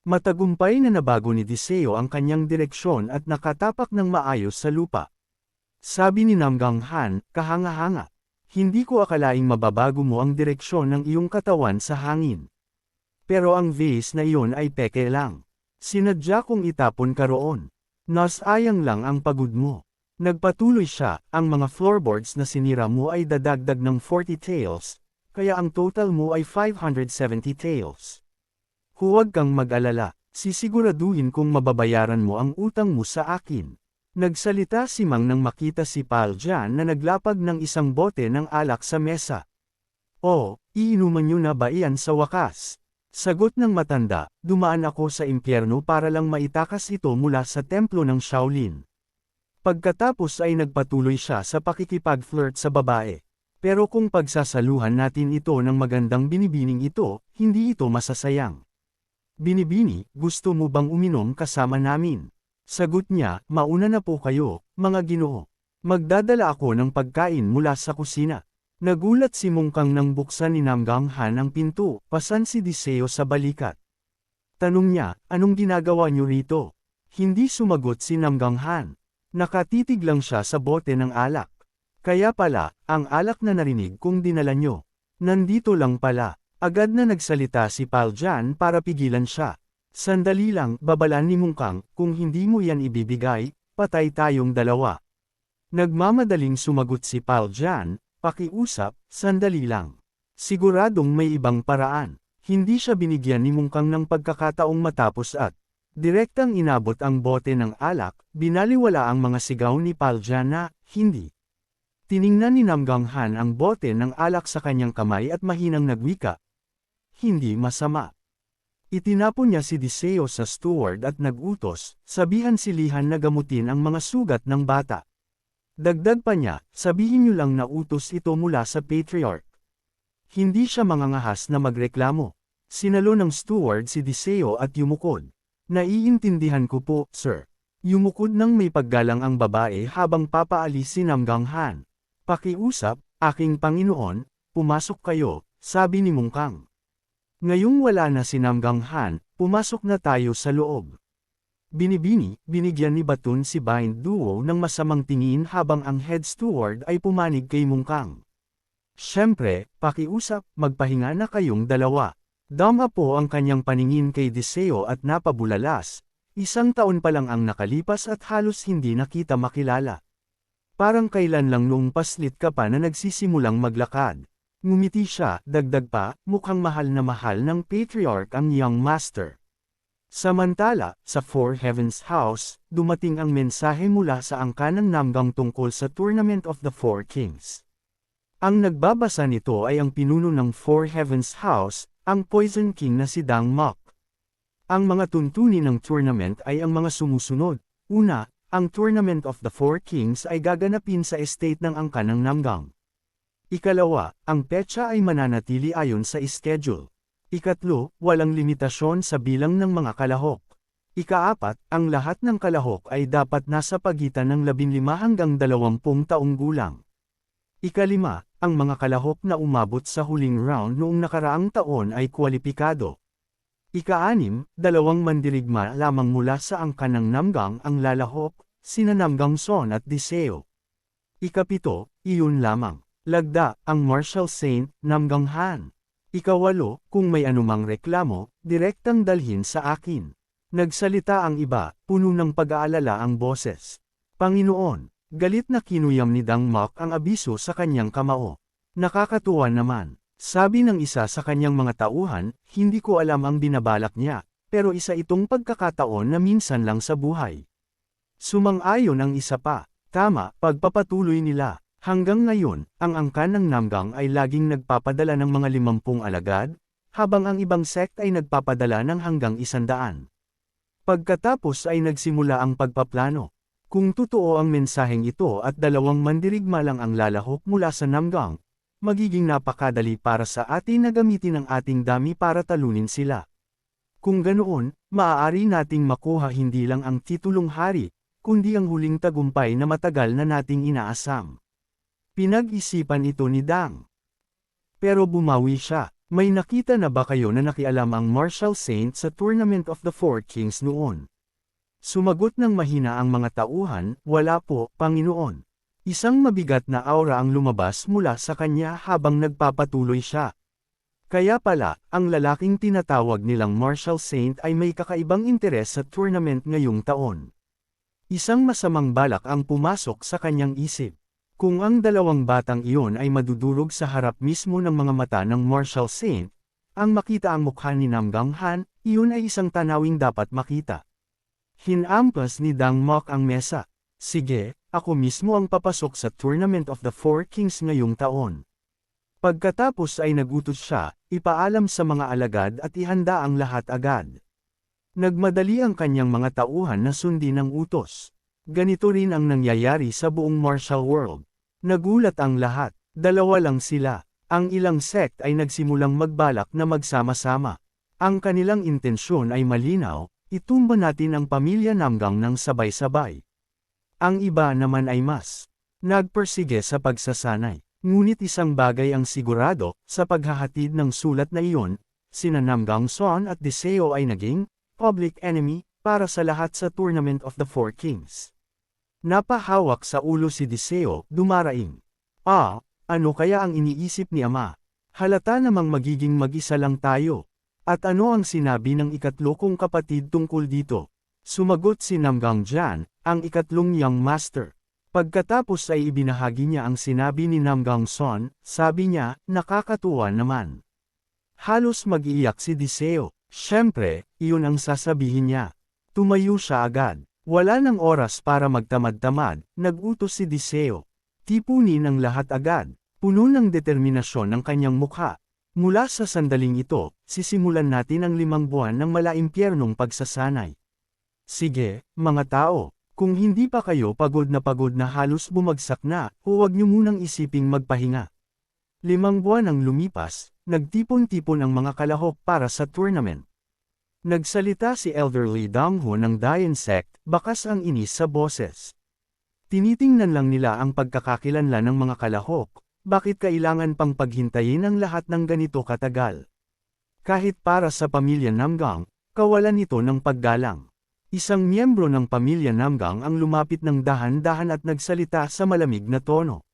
Matagumpay na nabago ni Deseo ang kanyang direksyon at nakatapak ng maayos sa lupa. Sabi ni Namgang Han, kahanga-hanga. Hindi ko akalaing mababago mo ang direksyon ng iyong katawan sa hangin. Pero ang vase na iyon ay peke lang. Sinadya kong itapon ka roon. Nasayang lang ang pagod mo. Nagpatuloy siya, ang mga floorboards na sinira mo ay dadagdag ng 40 taels, kaya ang total mo ay 570 taels. Huwag kang mag-alala, sisiguraduhin kong mababayaran mo ang utang mo sa akin. Nagsalita si Mang nang makita si Paljan na naglapag ng isang bote ng alak sa mesa. Oh, iinuman niyo na ba iyan sa wakas? Sagot ng matanda, dumaan ako sa impyerno para lang maitakas ito mula sa templo ng Shaolin. Pagkatapos ay nagpatuloy siya sa pakikipag-flirt sa babae. Pero kung pagsasaluhan natin ito ng magandang binibining ito, hindi ito masasayang. Binibini, gusto mo bang uminom kasama namin? Sagot niya, mauna na po kayo, mga ginoo. Magdadala ako ng pagkain mula sa kusina. Nagulat si Mungkang nang buksan ni Namgang Han ang pinto, pasan si Deseo sa balikat. Tanong niya, anong ginagawa niyo rito? Hindi sumagot si Namgang Han. Nakatitig lang siya sa bote ng alak. Kaya pala, ang alak na narinig kong dinala niyo. Nandito lang pala. Agad na nagsalita si Paljan para pigilan siya. Sandali lang, babalan ni Mungkang, kung hindi mo yan ibibigay, patay tayong dalawa. Nagmamadaling sumagot si Paljan, pakiusap, sandali lang. Siguradong may ibang paraan. Hindi siya binigyan ni Mungkang ng pagkakataong matapos at direktang inabot ang bote ng alak, binaliwala ang mga sigaw ni Paljan na, hindi. Tiningnan ni Namgang Han ang bote ng alak sa kanyang kamay at mahinang nagwika. Hindi masama. Itinapon niya si Deseo sa steward at nag-utos, sabihan si Lihan na gamutin ang mga sugat ng bata. Dagdag pa niya, sabihin niyo lang na utos ito mula sa patriarch. Hindi siya mangangahas na magreklamo. Sinalo ng steward si Deseo at yumukod. Naiintindihan ko po, sir. Yumukod nang may paggalang ang babae habang papaalis si Namgang Han. Pakiusap, aking Panginoon, pumasok kayo, sabi ni Mungkang. Ngayong wala na si Namgang Han, pumasok na tayo sa loob. Binibini, binigyan ni Batun si Bind Duo ng masamang tingin habang ang head steward ay pumanig kay Mungkang. Siyempre, pakiusap, magpahinga na kayong dalawa. Dama po ang kanyang paningin kay Deseo at napabulalas. 1 taon pa lang ang nakalipas at halos hindi nakita makilala. Parang kailan lang noong paslit ka pa na nagsisimulang maglakad. Ngumiti siya, dagdag pa, mukhang mahal ng patriarch ang young master. Samantala, sa Four Heavens House, dumating ang mensahe mula sa angka ng Namgang tungkol sa Tournament of the Four Kings. Ang nagbabasa nito ay ang pinuno ng Four Heavens House, ang Poison King na si Dang Mok. Ang mga tuntunin ng tournament ay ang mga sumusunod. Una, ang Tournament of the Four Kings ay gaganapin sa estate ng angka ng Namgang. Ikalawa, ang petsa ay mananatili ayon sa schedule. Ikatlo, walang limitasyon sa bilang ng mga kalahok. Ikaapat, ang lahat ng kalahok ay dapat nasa pagitan ng 15 hanggang 20 taong gulang. Ikalima, ang mga kalahok na umabot sa huling round noong nakaraang taon ay kwalipikado. Ika-6, 2 mandirigma lamang mula sa angka ng Namgang ang lalahok, sina Namgang Son at Deseo. Ika-7, iyon lamang. Lagda, ang Martial Saint, Namgang Han. Ika-8, kung may anumang reklamo, direktang dalhin sa akin. Nagsalita ang iba, puno ng pag-aalala ang boses. Panginoon, galit na kinuyam ni Dang Mok ang abiso sa kanyang kamao. Nakakatuwa naman. Sabi ng isa sa kanyang mga tauhan, hindi ko alam ang binabalak niya, pero isa itong pagkakataon na minsan lang sa buhay. Sumang-ayon ang isa pa. Tama, pagpapatuloy nila. Hanggang ngayon, ang angka ng Namgang ay laging nagpapadala ng mga 50 alagad, habang ang ibang sect ay nagpapadala ng hanggang 100. Pagkatapos ay nagsimula ang pagpaplano. Kung totoo ang mensaheng ito at 2 mandirigma lang ang lalahok mula sa Namgang, magiging napakadali para sa atin na gamitin ang ating dami para talunin sila. Kung ganoon, maaari nating makuha hindi lang ang titulong hari, kundi ang huling tagumpay na matagal na nating inaasam. Pinag-isipan ito ni Dang. Pero bumawi siya. May nakita na ba kayo na nakialam ang Martial Saint sa Tournament of the Four Kings noon? Sumagot ng mahina ang mga tauhan, wala po, Panginoon. Isang mabigat na aura ang lumabas mula sa kanya habang nagpapatuloy siya. Kaya pala, ang lalaking tinatawag nilang Martial Saint ay may kakaibang interes sa tournament ngayong taon. Isang masamang balak ang pumasok sa kanyang isip. Kung ang dalawang batang iyon ay madudurog sa harap mismo ng mga mata ng Martial Saint, ang makita ang mukha ni Namgang Han, iyon ay isang tanawing dapat makita. Hinampas ni Dang Mok ang mesa. Sige, ako mismo ang papasok sa Tournament of the Four Kings ngayong taon. Pagkatapos ay nagutos siya, ipaalam sa mga alagad at ihanda ang lahat agad. Nagmadali ang kanyang mga tauhan na sundin ang utos. Ganito rin ang nangyayari sa buong martial world. Nagulat ang lahat, dalawa lang sila. Ang ilang sect ay nagsimulang magbalak na magsama-sama. Ang kanilang intensyon ay malinaw, itumba natin ang pamilya Namgang ng sabay-sabay. Ang iba naman ay mas nagpersige sa pagsasanay. Ngunit isang bagay ang sigurado, sa paghahatid ng sulat na iyon, sina Namgang Son at Deseo ay naging public enemy para sa lahat sa Tournament of the Four Kings. Napahawak sa ulo si Deseo, dumaraing. Ano kaya ang iniisip ni Ama? Halata namang magiging mag-isa lang tayo. At ano ang sinabi ng ikatlo kong kapatid tungkol dito? Sumagot si Namgang Jan, ang ikatlong young master. Pagkatapos ay ibinahagi niya ang sinabi ni Namgang Son, sabi niya, nakakatuwa naman. Halos mag-iiyak si Deseo. Siyempre, iyon ang sasabihin niya. Tumayo siya agad. Wala nang oras para magtamad-tamad, nag-utos si Deseo. Tipunin ang lahat agad. Puno ng determinasyon ang kanyang mukha. Mula sa sandaling ito, sisimulan natin ang 5 buwan ng malaimpyernong pagsasanay. Sige, mga tao. Kung hindi pa kayo pagod na halos bumagsak na, huwag niyo munang isiping magpahinga. 5 buwan ang lumipas, nagtipon-tipon ang mga kalahok para sa tournament. Nagsalita si Elderly Dangho ng Dayan Sect, bakas ang inis sa boses. Tinitingnan lang nila ang pagkakakilanlan ng mga kalahok, bakit kailangan pang paghintayin ang lahat ng ganito katagal? Kahit para sa pamilya Namgang, kawalan ito ng paggalang. Isang miyembro ng pamilya Namgang ang lumapit ng dahan-dahan at nagsalita sa malamig na tono.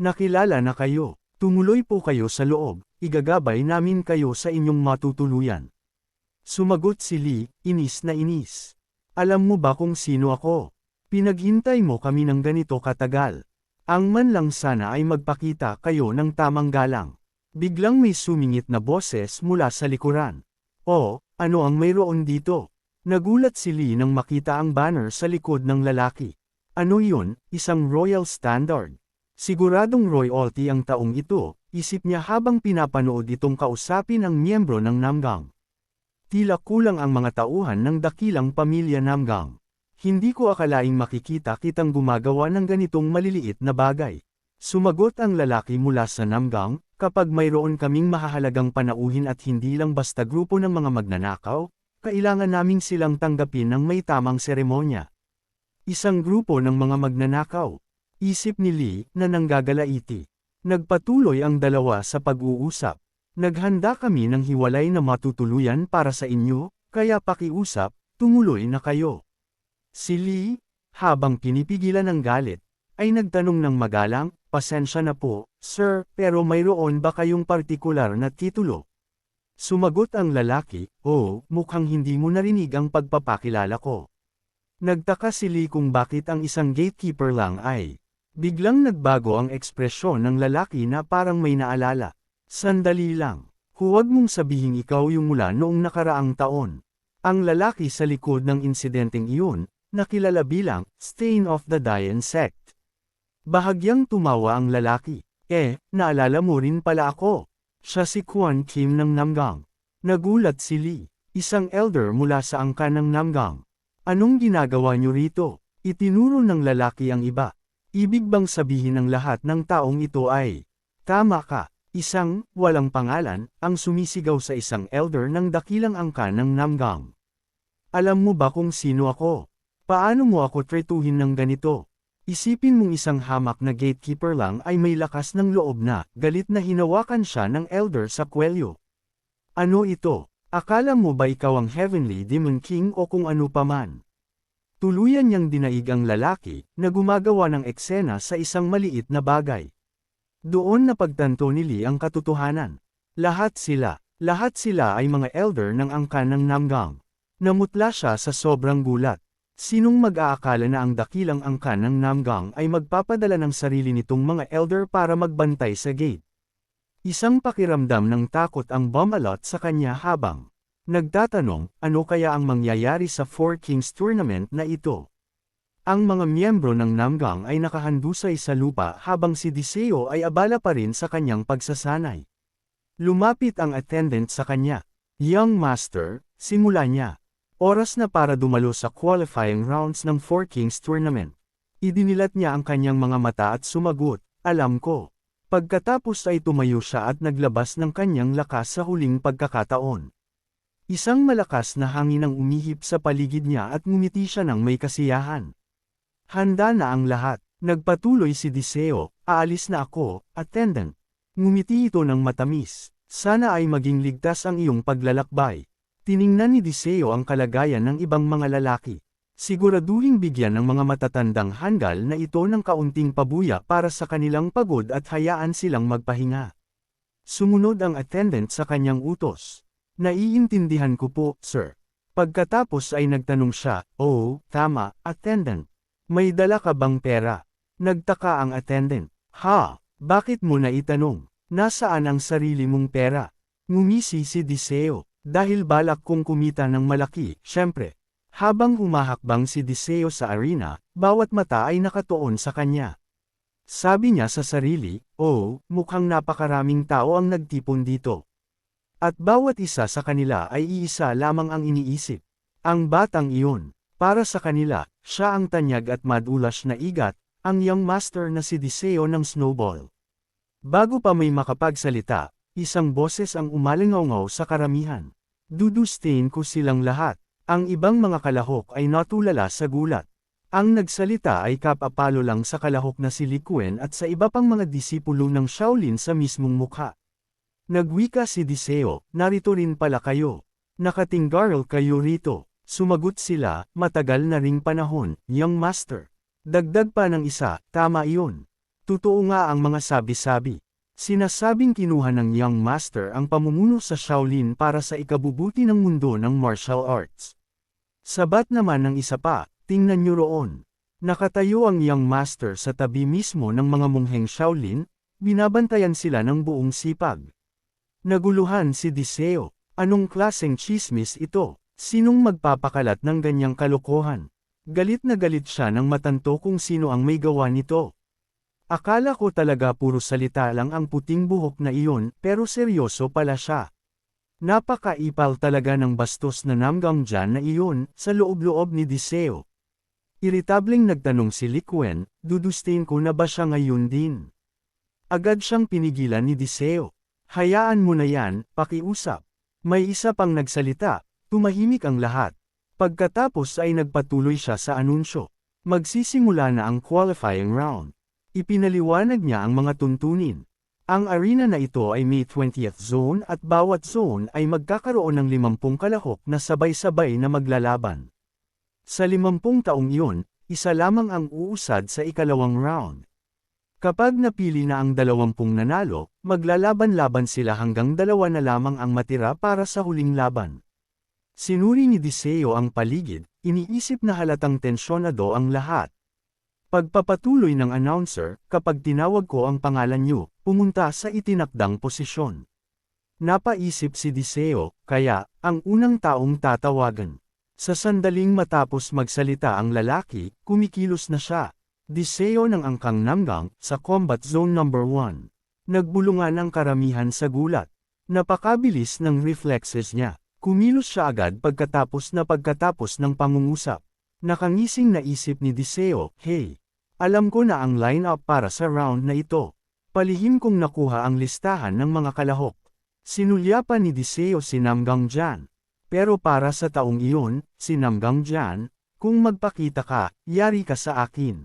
Nakilala na kayo, tumuloy po kayo sa loob, igagabay namin kayo sa inyong matutuluyan. Sumagot si Lee, inis na inis. Alam mo ba kung sino ako? Pinaghintay mo kami ng ganito katagal. Ang man lang sana ay magpakita kayo ng tamang galang. Biglang may sumingit na boses mula sa likuran. Ano ang mayroon dito? Nagulat si Lee nang makita ang banner sa likod ng lalaki. Ano yun, isang royal standard? Siguradong royalty ang taong ito, isip niya habang pinapanood itong kausapin ang miyembro ng Namgang. Tila kulang ang mga tauhan ng dakilang pamilya Namgang. Hindi ko akalaing makikita kitang gumagawa ng ganitong maliliit na bagay. Sumagot ang lalaki mula sa Namgang, kapag mayroon kaming mahahalagang panauhin at hindi lang basta grupo ng mga magnanakaw, kailangan naming silang tanggapin ng may tamang seremonya. Isang grupo ng mga magnanakaw. Isip ni Lee na nanggagalaiti. Nagpatuloy ang dalawa sa pag-uusap. Naghanda kami ng hiwalay na matutuluyan para sa inyo, kaya pakiusap, tumuloy na kayo. Si Lee, habang pinipigilan ng galit, ay nagtanong ng magalang, pasensya na po, sir, pero mayroon ba kayong partikular na titulo? Sumagot ang lalaki, mukhang hindi mo narinig ang pagpapakilala ko. Nagtaka si Lee kung bakit ang isang gatekeeper lang ay. Biglang nagbago ang ekspresyon ng lalaki na parang may naalala. Sandali lang. Huwag mong sabihing ikaw yung mula noong nakaraang taon. Ang lalaki sa likod ng insidenteng iyon, nakilala bilang Stain of the Dayan Sect. Bahagyang tumawa ang lalaki. Naalala mo rin pala ako. Siya si Quan Kim ng Namgang. Nagulat si Lee, isang elder mula sa angkan ng Namgang. Anong ginagawa niyo rito? Itinuro ng lalaki ang iba. Ibig bang sabihin ng lahat ng taong ito ay, tama ka, isang, walang pangalan, ang sumisigaw sa isang elder ng dakilang angkan ng Namgang. Alam mo ba kung sino ako? Paano mo ako tretuhin ng ganito? Isipin mong isang hamak na gatekeeper lang ay may lakas ng loob na, galit na hinawakan siya ng elder sa kwelyo. Ano ito? Akala mo ba ikaw ang Heavenly Demon King o kung ano paman? Tuluyan niyang dinaig ang lalaki, na gumagawa ng eksena sa isang maliit na bagay. Doon napagtanto ni Lee ang katotohanan. Lahat sila ay mga elder ng angkan ng Namgang. Namutla siya sa sobrang gulat. Sinong mag-aakala na ang dakilang angkan ng Namgang ay magpapadala ng sarili nitong mga elder para magbantay sa gate? Isang pakiramdam ng takot ang bumalot sa kanya habang nagtatanong, ano kaya ang mangyayari sa Four Kings Tournament na ito? Ang mga miyembro ng Namgang ay nakahandusay sa lupa habang si Diseo ay abala pa rin sa kanyang pagsasanay. Lumapit ang attendant sa kanya. Young Master, simula niya. Oras na para dumalo sa qualifying rounds ng Four Kings Tournament. Idinilat niya ang kanyang mga mata at sumagot, alam ko. Pagkatapos ay tumayo siya at naglabas ng kanyang lakas sa huling pagkakataon. Isang malakas na hangin ang umihip sa paligid niya at ngumiti siya ng may kasiyahan. Handa na ang lahat. Nagpatuloy si Diseo, aalis na ako, attendant. Ngumiti ito ng matamis. Sana ay maging ligtas ang iyong paglalakbay. Tiningnan ni Diseo ang kalagayan ng ibang mga lalaki. Siguraduhing bigyan ng mga matatandang handal na ito ng kaunting pabuya para sa kanilang pagod at hayaan silang magpahinga. Sumunod ang attendant sa kanyang utos. Naiintindihan ko po, sir. Pagkatapos ay nagtanong siya, oh, tama, attendant. May dala ka bang pera? Nagtaka ang attendant. Ha? Bakit mo na itanong? Nasaan ang sarili mong pera? Ngumisi si Diseo. Dahil balak kong kumita ng malaki, syempre. Habang humahakbang si Diseo sa arena, bawat mata ay nakatuon sa kanya. Sabi niya sa sarili, oh, mukhang napakaraming tao ang nagtipon dito. At bawat isa sa kanila ay iisa lamang ang iniisip. Ang batang iyon. Para sa kanila, siya ang tanyag at madulas na igat, ang young master na si Diseo ng Snowball. Bago pa may makapagsalita, isang boses ang umalingaw sa karamihan. Dudustin ko silang lahat. Ang ibang mga kalahok ay natulala sa gulat. Ang nagsalita ay kapapalo lang sa kalahok na si Likuen at sa iba pang mga disipulo ng Shaolin sa mismong mukha. Nagwika si Diseo, narito rin pala kayo. Nakatinggaral kayo rito. Sumagot sila, matagal na ring panahon, young master. Dagdag pa ng isa, tama iyon. Totoo nga ang mga sabi-sabi. Sinasabing kinuha ng young master ang pamumuno sa Shaolin para sa ikabubuti ng mundo ng martial arts. Sabat naman ng isa pa, tingnan niyo roon. Nakatayo ang young master sa tabi mismo ng mga mongheng Shaolin, binabantayan sila ng buong sipag. Naguluhan si Diseo, anong klaseng chismis ito? Sinong magpapakalat ng ganyang kalokohan? Galit na galit siya nang matanto kung sino ang may gawa nito. Akala ko talaga puro salita lang ang puting buhok na iyon, pero seryoso pala siya. Napakaipal talaga ng bastos na Namgang Jan na iyon, sa loob-loob ni Diseo. Iritableng nagtanong si Likuen, dudustin ko na ba siya ngayon din? Agad siyang pinigilan ni Diseo. Hayaan mo na yan, pakiusap. May isa pang nagsalita. Tumahimik ang lahat. Pagkatapos ay nagpatuloy siya sa anunsyo. Magsisimula na ang qualifying round. Ipinaliwanag niya ang mga tuntunin. Ang arena na ito ay may 20th zone at bawat zone ay magkakaroon ng 50 kalahok na sabay-sabay na maglalaban. Sa 50 taong iyon, isa lamang ang uusad sa ikalawang round. Kapag napili na ang 20 nanalo, maglalaban-laban sila hanggang 2 na lamang ang matira para sa huling laban. Sinuri ni Diseo ang paligid, iniisip na halatang tensyonado ang lahat. Pagpapatuloy ng announcer, kapag tinawag ko ang pangalan niyo, pumunta sa itinakdang posisyon. Napaisip si Diseo, kaya, ang unang taong tatawagan. Sa sandaling matapos magsalita ang lalaki, kumikilos na siya. Diseo ng angkang Namgang, sa Combat Zone No. 1. Nagbulungan ang karamihan sa gulat. Napakabilis ng reflexes niya. Kumilos siya agad pagkatapos ng pangungusap. Nakangising naisip ni Diseo, hey, alam ko na ang line-up para sa round na ito. Palihim kong nakuha ang listahan ng mga kalahok. Sinulyapan ni Diseo si Namgang Jan. Pero para sa taong iyon, si Namgang Jan, kung magpakita ka, yari ka sa akin.